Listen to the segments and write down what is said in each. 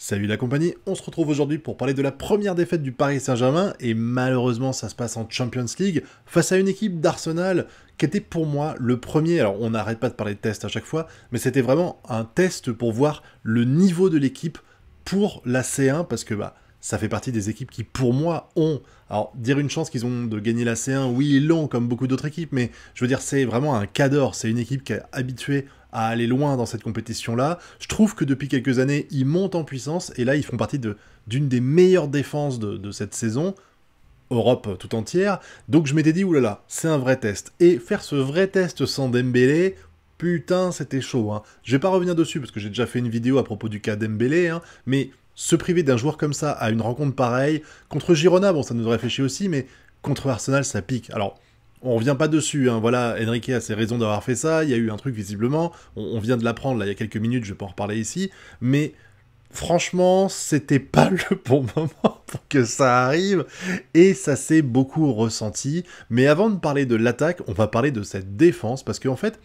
Salut la compagnie, on se retrouve aujourd'hui pour parler de la première défaite du Paris Saint-Germain, et malheureusement ça se passe en Champions League, face à une équipe d'Arsenal qui était pour moi le premier, alors on n'arrête pas de parler de test à chaque fois, mais c'était vraiment un test pour voir le niveau de l'équipe pour la C1, parce que ça fait partie des équipes qui pour moi ont, alors dire une chance qu'ils ont de gagner la C1, oui ils l'ont comme beaucoup d'autres équipes, mais je veux dire c'est vraiment un cadre, c'est une équipe qui est habituée à aller loin dans cette compétition-là. Je trouve que depuis quelques années, ils montent en puissance, et là, ils font partie d'une des meilleures défenses de cette saison, Europe tout entière. Donc je m'étais dit, oulala, c'est un vrai test. Et faire ce vrai test sans Dembélé, putain, c'était chaud. Hein. Je vais pas revenir dessus, parce que j'ai déjà fait une vidéo à propos du cas Dembélé, hein, mais se priver d'un joueur comme ça à une rencontre pareille, contre Girona, bon, ça nous aurait fait chier aussi, mais contre Arsenal, ça pique. Alors, on revient pas dessus, hein. Voilà, Enrique a ses raisons d'avoir fait ça, il y a eu un truc visiblement, on vient de l'apprendre là il y a quelques minutes, je vais pas en reparler ici, mais franchement, c'était pas le bon moment pour que ça arrive, et ça s'est beaucoup ressenti. Mais avant de parler de l'attaque, on va parler de cette défense, parce qu'en fait,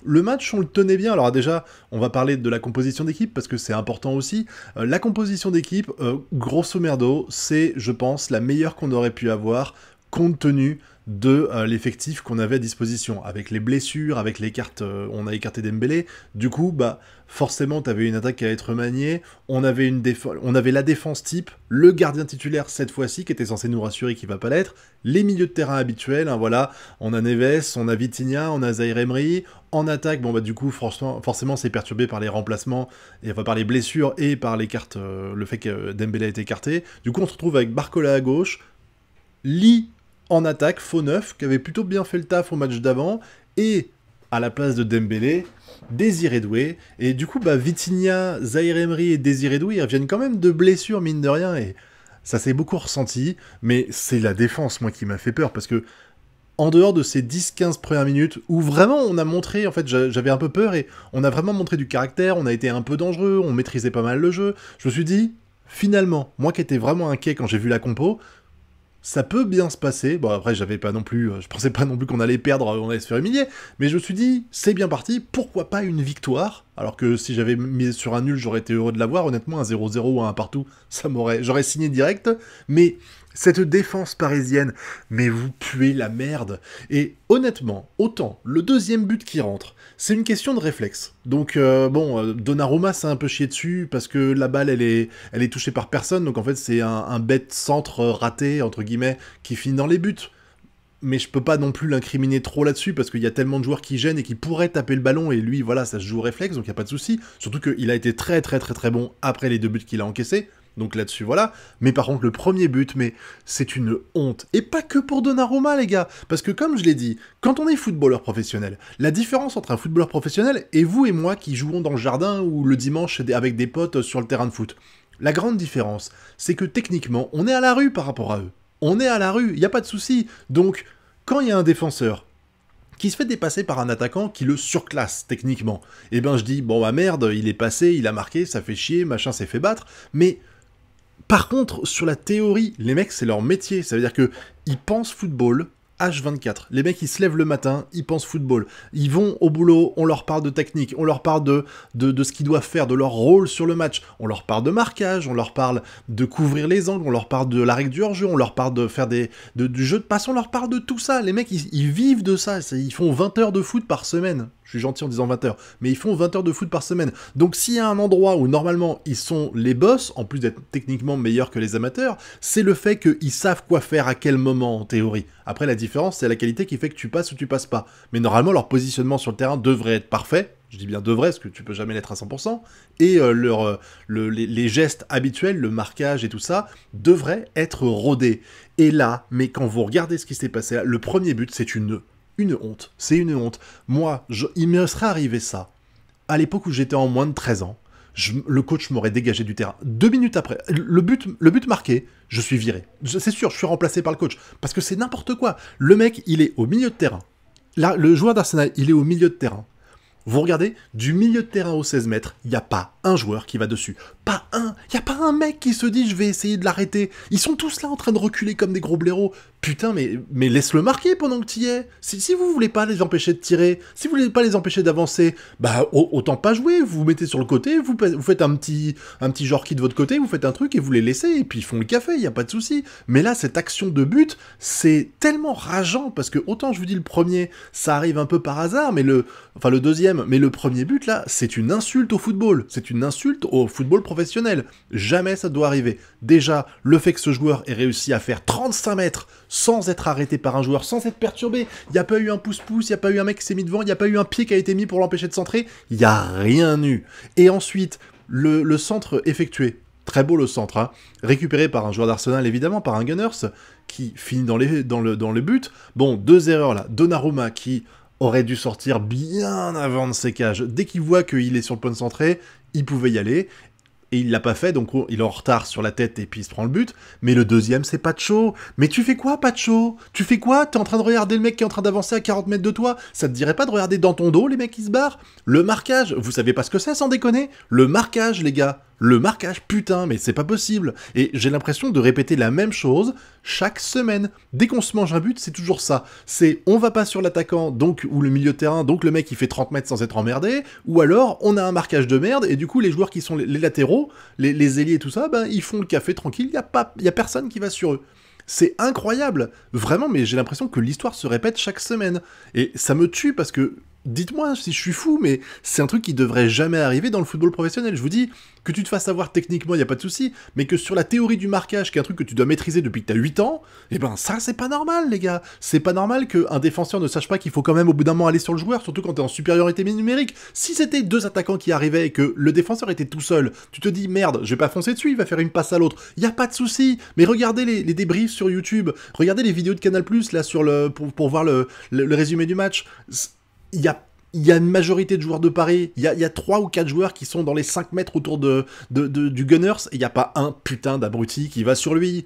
le match, on le tenait bien. Alors déjà, on va parler de la composition d'équipe, parce que c'est important aussi. La composition d'équipe, grosso merdo, c'est, je pense, la meilleure qu'on aurait pu avoir, compte tenu de l'effectif qu'on avait à disposition, avec les blessures, avec les cartes, on a écarté Dembélé, du coup, forcément, t'avais une attaque qui allait être maniée, on avait la défense type, le gardien titulaire cette fois-ci, qui était censé nous rassurer qu'il va pas l'être, les milieux de terrain habituels, hein, voilà, on a Neves, on a Vitinha, on a Zaïre Emery, en attaque, du coup, forcément, c'est perturbé par les remplacements, et enfin par les blessures, et par les cartes, le fait que Dembélé a été écarté, du coup, on se retrouve avec Barcola à gauche, Lee en attaque, faux neuf, qui avait plutôt bien fait le taf au match d'avant, et à la place de Dembélé, Désiré Doué, et du coup, Vitinha, Zaïre Emery et Désiré Doué, ils reviennent quand même de blessures, mine de rien, et ça s'est beaucoup ressenti, mais c'est la défense, moi, qui m'a fait peur, parce que, en dehors de ces 10-15 premières minutes, où vraiment on a montré, en fait, j'avais un peu peur, et on a vraiment montré du caractère, on a été un peu dangereux, on maîtrisait pas mal le jeu, je me suis dit, finalement, moi qui étais vraiment inquiet quand j'ai vu la compo, ça peut bien se passer. Bon, après, j'avais pas non plus, je pensais pas non plus qu'on allait perdre, on allait se faire humilier, mais je me suis dit, c'est bien parti, pourquoi pas une victoire? Alors que si j'avais mis sur un nul, j'aurais été heureux de l'avoir, honnêtement, un 0-0 ou un partout, j'aurais signé direct, mais cette défense parisienne, mais vous puez la merde. Et honnêtement, autant le deuxième but qui rentre, c'est une question de réflexe. Donc Donnarumma s'est un peu chié dessus parce que la balle elle est touchée par personne, donc en fait c'est un bête centre raté entre guillemets qui finit dans les buts. Mais je peux pas non plus l'incriminer trop là-dessus, parce qu'il y a tellement de joueurs qui gênent et qui pourraient taper le ballon, et lui, voilà, ça se joue au réflexe, donc il n'y a pas de souci. Surtout qu'il a été très très très très bon après les deux buts qu'il a encaissés, donc là-dessus, voilà. Mais par contre, le premier but, mais c'est une honte. Et pas que pour Donnarumma, les gars, parce que comme je l'ai dit, quand on est footballeur professionnel, la différence entre un footballeur professionnel et vous et moi qui jouons dans le jardin ou le dimanche avec des potes sur le terrain de foot, la grande différence, c'est que techniquement, on est à la rue par rapport à eux. On est à la rue, il n'y a pas de souci. Donc, quand il y a un défenseur qui se fait dépasser par un attaquant qui le surclasse techniquement, eh ben je dis, bon merde, il est passé, il a marqué, ça fait chier, machin s'est fait battre, mais par contre, sur la théorie, les mecs, c'est leur métier, ça veut dire que ils pensent football, H24. Les mecs, ils se lèvent le matin, ils pensent football. Ils vont au boulot, on leur parle de technique, on leur parle de ce qu'ils doivent faire, de leur rôle sur le match. On leur parle de marquage, on leur parle de couvrir les angles, on leur parle de la règle du hors-jeu, on leur parle de faire du jeu de passe, on leur parle de tout ça. Les mecs, ils vivent de ça. Ils font 20 heures de foot par semaine. Je suis gentil en disant 20 heures, mais ils font 20 heures de foot par semaine. Donc s'il y a un endroit où normalement ils sont les boss, en plus d'être techniquement meilleurs que les amateurs, c'est le fait qu'ils savent quoi faire à quel moment en théorie. Après la différence, c'est la qualité qui fait que tu passes ou tu passes pas. Mais normalement leur positionnement sur le terrain devrait être parfait, je dis bien devrait, parce que tu peux jamais l'être à 100%, et les gestes habituels, le marquage et tout ça, devraient être rodés. Et là, mais quand vous regardez ce qui s'est passé là, le premier but c'est une honte, c'est une honte. Moi, il me serait arrivé ça, à l'époque où j'étais en moins de 13 ans, le coach m'aurait dégagé du terrain. 2 minutes après, le but marqué, je suis viré. C'est sûr, je suis remplacé par le coach, parce que c'est n'importe quoi. Le mec, il est au milieu de terrain. Là, le joueur d'Arsenal, il est au milieu de terrain. Vous regardez, du milieu de terrain au 16 mètres, il n'y a pas un joueur qui va dessus. y a pas un mec qui se dit je vais essayer de l'arrêter. Ils sont tous là en train de reculer comme des gros blaireaux. Putain, mais laisse-le marquer pendant que t'y es. Si vous voulez pas les empêcher de tirer, si vous voulez pas les empêcher d'avancer, bah autant pas jouer. Vous vous mettez sur le côté, vous faites un petit genre qui de votre côté, vous faites un truc et vous les laissez, et puis ils font le café, y a pas de souci. Mais là, cette action de but, c'est tellement rageant, parce que autant je vous dis le premier, ça arrive un peu par hasard, mais le deuxième, mais le premier but là, c'est une insulte au football. C'est une insulte au football professionnel. Jamais ça doit arriver. Déjà, le fait que ce joueur ait réussi à faire 35 mètres sans être arrêté par un joueur, sans être perturbé, il n'y a pas eu un pouce-pouce, il n'y a pas eu un mec qui s'est mis devant, il n'y a pas eu un pied qui a été mis pour l'empêcher de centrer, il n'y a rien eu. Et ensuite, le centre effectué, très beau le centre, hein, récupéré par un joueur d'Arsenal évidemment, par un Gunners, qui finit dans le but. Bon, 2 erreurs là, Donnarumma qui aurait dû sortir bien avant de ses cages. Dès qu'il voit qu'il est sur le point de centrer, il pouvait y aller. Et il l'a pas fait, donc il est en retard sur la tête et puis il se prend le but. Mais le deuxième, c'est Pacho. Mais tu fais quoi, Pacho? Tu fais quoi? T'es en train de regarder le mec qui est en train d'avancer à 40 mètres de toi? Ça te dirait pas de regarder dans ton dos les mecs qui se barrent? Le marquage, vous savez pas ce que c'est, sans déconner? Le marquage, les gars. Le marquage, putain, mais c'est pas possible. Et j'ai l'impression de répéter la même chose chaque semaine. Dès qu'on se mange un but, c'est toujours ça. C'est on va pas sur l'attaquant, donc ou le milieu de terrain, donc le mec il fait 30 mètres sans être emmerdé, ou alors on a un marquage de merde, et du coup les joueurs qui sont les latéraux, les ailiers et tout ça, ben ils font le café tranquille, y a personne qui va sur eux. C'est incroyable, vraiment, mais j'ai l'impression que l'histoire se répète chaque semaine. Et ça me tue parce que, dites-moi si je suis fou, mais c'est un truc qui devrait jamais arriver dans le football professionnel. Je vous dis, que tu te fasses avoir techniquement, il n'y a pas de souci, mais que sur la théorie du marquage, qui est un truc que tu dois maîtriser depuis que t'as 8 ans, eh ben ça, c'est pas normal, les gars. C'est pas normal qu'un défenseur ne sache pas qu'il faut quand même au bout d'un moment aller sur le joueur, surtout quand t'es en supériorité numérique. Si c'était 2 attaquants qui arrivaient et que le défenseur était tout seul, tu te dis, merde, je vais pas foncer dessus, il va faire une passe à l'autre. Il y a pas de souci. Mais regardez les débriefs sur YouTube, regardez les vidéos de Canal+, là, pour voir le résumé du match. Il y a une majorité de joueurs de Paris, il y a 3 ou 4 joueurs qui sont dans les 5 mètres autour du Gunners, et il n'y a pas un putain d'abruti qui va sur lui.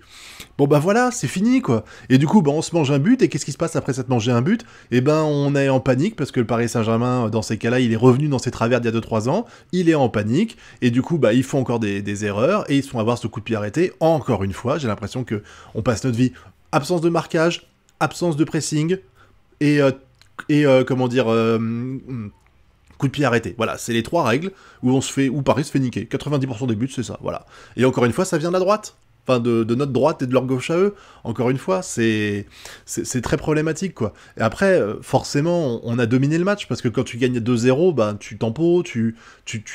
Bon bah voilà, c'est fini quoi. Et du coup, bah, on se mange un but, et qu'est-ce qui se passe après s'être mangé un but? Et ben on est en panique, parce que le Paris Saint-Germain, dans ces cas-là, il est revenu dans ses travers d'il y a 2-3 ans, il est en panique, et du coup, bah ils font encore des erreurs, et ils se font avoir ce coup de pied arrêté, encore une fois, j'ai l'impression que on passe notre vie, absence de marquage, absence de pressing, et coup de pied arrêté. Voilà, c'est les 3 règles où Paris se fait niquer. 90% des buts, c'est ça, voilà. Et encore une fois, ça vient de la droite. Enfin, de notre droite et de leur gauche à eux. Encore une fois, c'est très problématique, quoi. Et après, forcément, on a dominé le match, parce que quand tu gagnes 2-0, bah, tu tempos, tu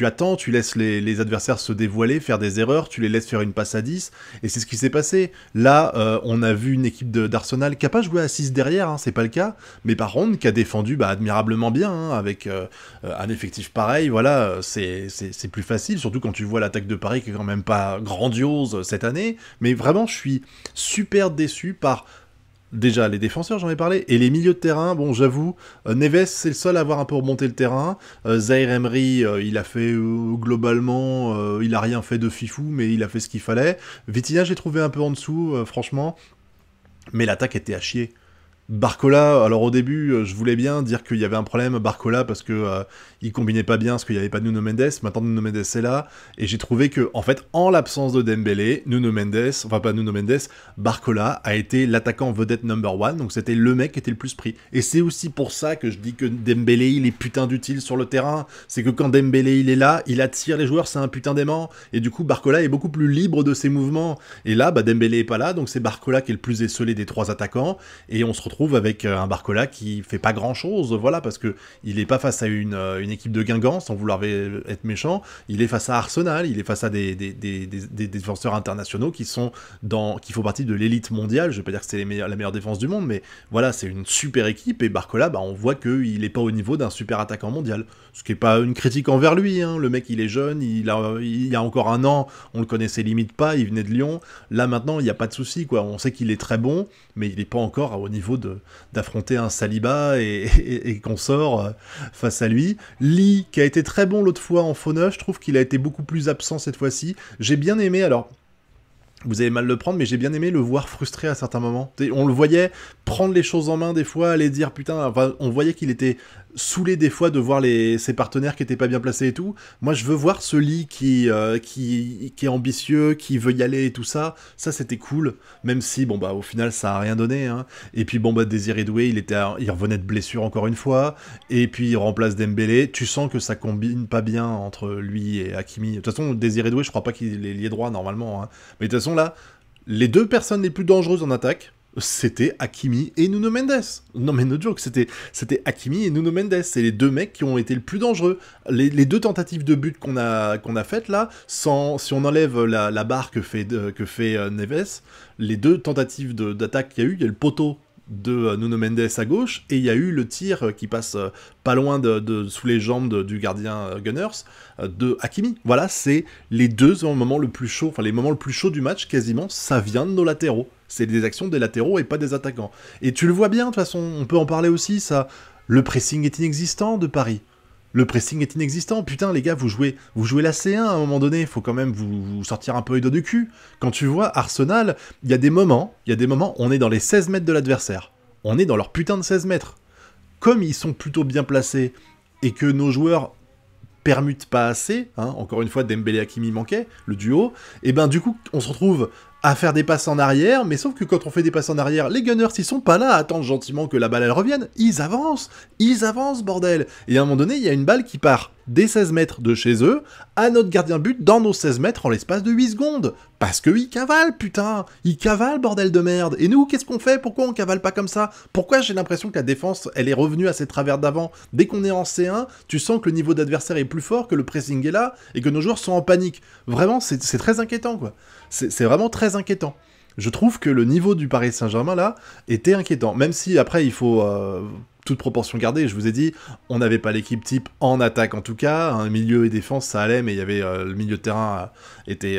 attends, tu laisses les adversaires se dévoiler, faire des erreurs, tu les laisses faire une passe à 10, et c'est ce qui s'est passé. Là, on a vu une équipe d'Arsenal qui a pas joué à 6 derrière, hein, c'est pas le cas, mais par contre, qui a défendu admirablement bien, hein, avec un effectif pareil, voilà, c'est plus facile, surtout quand tu vois l'attaque de Paris qui est quand même pas grandiose cette année. Mais vraiment, je suis super déçu par, déjà, les défenseurs, j'en ai parlé, et les milieux de terrain. Bon, j'avoue, Neves, c'est le seul à avoir un peu remonté le terrain. Zaïre Emery, il a fait, globalement, il a rien fait de fifou, mais il a fait ce qu'il fallait. Vitinha, j'ai trouvé un peu en dessous, franchement, mais l'attaque était à chier. Barcola, alors au début, je voulais bien dire qu'il y avait un problème, Barcola, parce que il combinait pas bien, parce qu'il n'y avait pas Nuno Mendes. Maintenant Nuno Mendes est là, et j'ai trouvé que, en fait, en l'absence de Dembélé, Barcola a été l'attaquant vedette number 1, donc c'était le mec qui était le plus pris. Et c'est aussi pour ça que je dis que Dembélé, il est putain d'utile sur le terrain, c'est que quand Dembélé, il est là, il attire les joueurs, c'est un putain d'aimant, et du coup, Barcola est beaucoup plus libre de ses mouvements. Et là, Dembélé est pas là, donc c'est Barcola qui est le plus esselé des 3 attaquants, et on se retrouve avec un Barcola qui fait pas grand chose, voilà, parce que il est pas face à une équipe de Guingamp, sans vouloir être méchant, il est face à Arsenal, il est face à des défenseurs internationaux qui font partie de l'élite mondiale. Je vais pas dire que c'est la meilleure défense du monde, mais voilà, c'est une super équipe, et Barcola, on voit qu'il est pas au niveau d'un super attaquant mondial, ce qui est pas une critique envers lui, hein. Le mec il est jeune, il y a encore un an, on le connaissait limite pas, il venait de Lyon, là maintenant il n'y a pas de souci, quoi. On sait qu'il est très bon, mais il est pas encore au niveau d'affronter un Saliba et qu'on sort face à lui. Lee, qui a été très bon l'autre fois en faux neuf, je trouve qu'il a été beaucoup plus absent cette fois-ci. J'ai bien aimé, alors, vous allez mal le prendre, mais j'ai bien aimé le voir frustré à certains moments. On le voyait prendre les choses en main des fois, aller dire putain, enfin, on voyait qu'il était saoulé des fois de voir ses partenaires qui étaient pas bien placés et tout. Moi, je veux voir ce Lee qui est ambitieux, qui veut y aller et tout ça. Ça, c'était cool. Même si, bon, bah, au final, ça a rien donné, hein. Et puis, bon, bah, Désiré Doué, il revenait de blessure encore une fois. Et puis, il remplace Dembélé. Tu sens que ça combine pas bien entre lui et Hakimi. De toute façon, Désiré Doué, je crois pas qu'il est lié droit, normalement, hein. Mais de toute façon, là, les deux personnes les plus dangereuses en attaque, c'était Hakimi et Nuno Mendes. Non mais no joke, c'était Hakimi et Nuno Mendes. C'est les deux mecs qui ont été le plus dangereux. Les deux tentatives de but qu'on a faites là, si on enlève la barre que fait Neves, les deux tentatives d'attaque qu'il y a eu, il y a le poteau de Nuno Mendes à gauche, et il y a eu le tir qui passe pas loin sous les jambes du gardien Gunners, de Hakimi. Voilà, c'est les deux moments le plus chaud, enfin les moments le plus chauds du match, quasiment, ça vient de nos latéraux. C'est des actions des latéraux et pas des attaquants. Et tu le vois bien, de toute façon, on peut en parler aussi, ça. Le pressing est inexistant de Paris. Le pressing est inexistant. Putain, les gars, vous jouez la C1 à un moment donné. Il faut quand même vous sortir un peu les doigts du cul. Quand tu vois Arsenal, il y a des moments, on est dans les 16 mètres de l'adversaire. On est dans leur putain de 16 mètres. Comme ils sont plutôt bien placés et que nos joueurs permutent pas assez, hein, encore une fois, Dembélé Hakimi manquait, le duo, et ben du coup, on se retrouve à faire des passes en arrière, mais sauf que quand on fait des passes en arrière, les Gunners, ils sont pas là à attendre gentiment que la balle elle revienne, ils avancent, bordel. Et à un moment donné, il y a une balle qui part des 16 mètres de chez eux, à notre gardien but, dans nos 16 mètres en l'espace de 8 secondes. Parce que ils cavalent, putain, ils cavalent, bordel de merde. Et nous, qu'est-ce qu'on fait? Pourquoi on cavale pas comme ça? Pourquoi j'ai l'impression que la défense, elle est revenue à ses travers d'avant? Dès qu'on est en C1, tu sens que le niveau d'adversaire est plus fort, que le pressing est là, et que nos joueurs sont en panique. Vraiment, c'est très inquiétant, quoi. C'est vraiment très inquiétant. Je trouve que le niveau du Paris Saint-Germain, là, était inquiétant. Même si, après, il faut toute proportion gardée. Je vous ai dit, on n'avait pas l'équipe type en attaque, en tout cas. Un milieu et défense, ça allait, mais il y avait le milieu de terrain était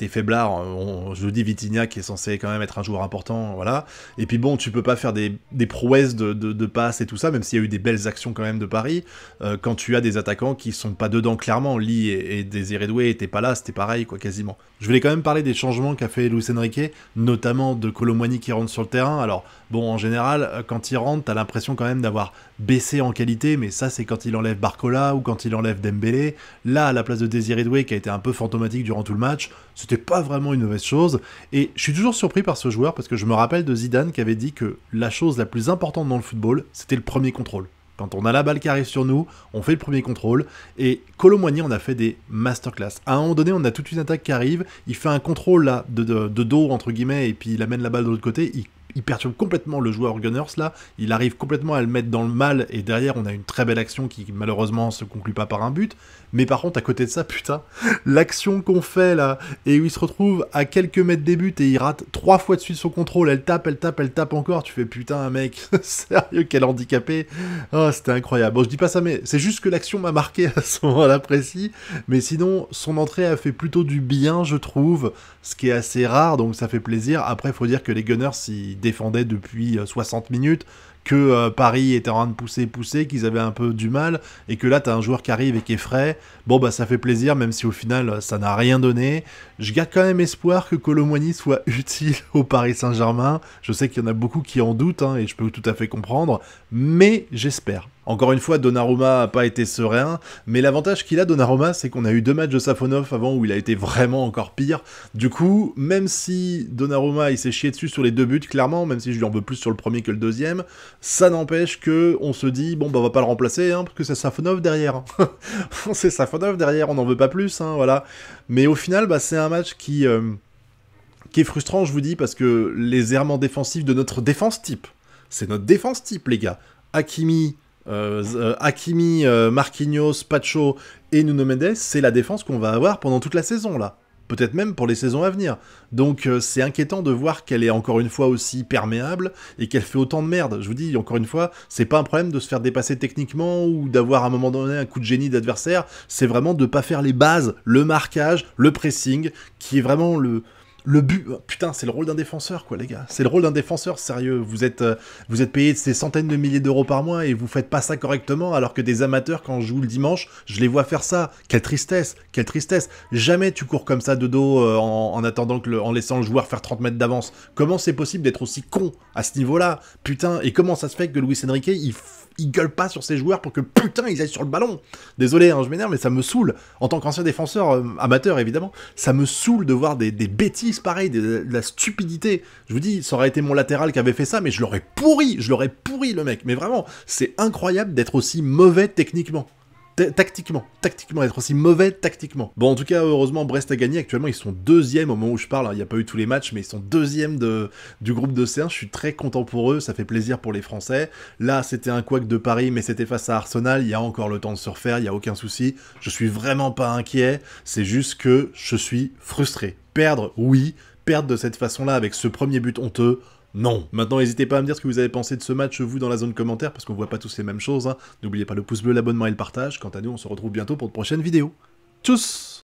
faiblard. Je vous dis, Vitinha, qui est censé quand même être un joueur important, voilà. Et puis bon, tu peux pas faire des prouesses de passes et tout ça, même s'il y a eu des belles actions quand même de Paris. Quand tu as des attaquants qui sont pas dedans, clairement. Lee et Désiré Doué étaient pas là, c'était pareil, quoi, quasiment. Je voulais quand même parler des changements qu'a fait Luis Enrique, notamment de Kolo Muani qui rentre sur le terrain. Alors, bon, en général, quand il rentre, t'as l'impression quand même d'avoir baissé en qualité, mais ça, c'est quand il enlève Barcola ou quand il enlève Dembélé. Là, à la place de Désiré Doué, qui a été un peu fantomatique durant tout le match, c'était pas vraiment une mauvaise chose. Et je suis toujours surpris par ce joueur, parce que je me rappelle de Zidane qui avait dit que la chose la plus importante dans le football, c'était le premier contrôle. Quand on a la balle qui arrive sur nous, on fait le premier contrôle, et Kolo Muani en a fait des masterclass. À un moment donné, on a toute une attaque qui arrive, il fait un contrôle là, de dos, entre guillemets, et puis il amène la balle de l'autre côté, il perturbe complètement le joueur Gunners là, il arrive complètement à le mettre dans le mal, et derrière on a une très belle action qui malheureusement se conclut pas par un but, mais par contre à côté de ça, putain, l'action qu'on fait là, et où il se retrouve à quelques mètres des buts et il rate 3 fois de suite son contrôle, elle tape encore, tu fais putain mec, sérieux quel handicapé, oh c'était incroyable. Bon je dis pas ça, mais c'est juste que l'action m'a marqué à ce moment-là précis, mais sinon son entrée a fait plutôt du bien je trouve, ce qui est assez rare, donc ça fait plaisir. Après faut dire que les Gunners ils défendaient depuis 60 minutes, que Paris était en train de pousser, qu'ils avaient un peu du mal, et que là t'as un joueur qui arrive et qui est frais, bon bah ça fait plaisir, même si au final ça n'a rien donné. Je garde quand même espoir que Kolo Muani soit utile au Paris Saint-Germain, je sais qu'il y en a beaucoup qui en doutent, hein, et je peux tout à fait comprendre, mais j'espère. Encore une fois, Donnarumma n'a pas été serein, mais l'avantage qu'il a, Donnarumma, c'est qu'on a eu 2 matchs de Safonov avant où il a été vraiment encore pire. Du coup, même si Donnarumma il s'est chié dessus sur les 2 buts, clairement, même si je lui en veux plus sur le premier que le deuxième, ça n'empêche que on se dit, bon bah on va pas le remplacer, hein, parce que c'est Safonov derrière. C'est Safonov derrière, on n'en veut pas plus, hein, voilà. Mais au final, bah, c'est un match qui est frustrant, je vous dis, parce que les errements défensifs de notre défense type, c'est notre défense type, les gars. Hakimi, Marquinhos, Pacho et Nuno Mendes, c'est la défense qu'on va avoir pendant toute la saison, là. Peut-être même pour les saisons à venir. Donc c'est inquiétant de voir qu'elle est encore une fois aussi perméable et qu'elle fait autant de merde. Je vous dis, encore une fois, c'est pas un problème de se faire dépasser techniquement ou d'avoir à un moment donné un coup de génie d'adversaire, c'est vraiment de pas faire les bases, le marquage, le pressing, qui est vraiment le but. Putain, c'est le rôle d'un défenseur, quoi, les gars. C'est le rôle d'un défenseur, sérieux. Vous êtes payé de ces centaines de milliers d'euros par mois et vous faites pas ça correctement, alors que des amateurs, quand je joue le dimanche, je les vois faire ça. Quelle tristesse, quelle tristesse. Jamais tu cours comme ça de dos en attendant en laissant le joueur faire 30 mètres d'avance. Comment c'est possible d'être aussi con à ce niveau-là? Putain, et comment ça se fait que Luis Enrique, il gueule pas sur ses joueurs pour que putain ils aillent sur le ballon. Désolé, hein, je m'énerve, mais ça me saoule. En tant qu'ancien défenseur amateur, évidemment, ça me saoule de voir des bêtises pareilles, de la stupidité. Je vous dis, ça aurait été mon latéral qui avait fait ça, mais je l'aurais pourri le mec. Mais vraiment, c'est incroyable d'être aussi mauvais techniquement. Tactiquement, être aussi mauvais tactiquement. Bon, en tout cas, heureusement, Brest a gagné. Actuellement, ils sont deuxième au moment où je parle. Il n'y a pas eu tous les matchs, mais ils sont deuxième du groupe de C1. Je suis très content pour eux. Ça fait plaisir pour les Français. Là, c'était un couac de Paris, mais c'était face à Arsenal. Il y a encore le temps de se refaire. Il n'y a aucun souci. Je suis vraiment pas inquiet. C'est juste que je suis frustré. Perdre, oui. Perdre de cette façon-là avec ce premier but honteux, non. Maintenant, n'hésitez pas à me dire ce que vous avez pensé de ce match, vous, dans la zone commentaire, parce qu'on voit pas tous les mêmes choses. Hein. N'oubliez pas le pouce bleu, l'abonnement et le partage. Quant à nous, on se retrouve bientôt pour de prochaines vidéos. Tchuss!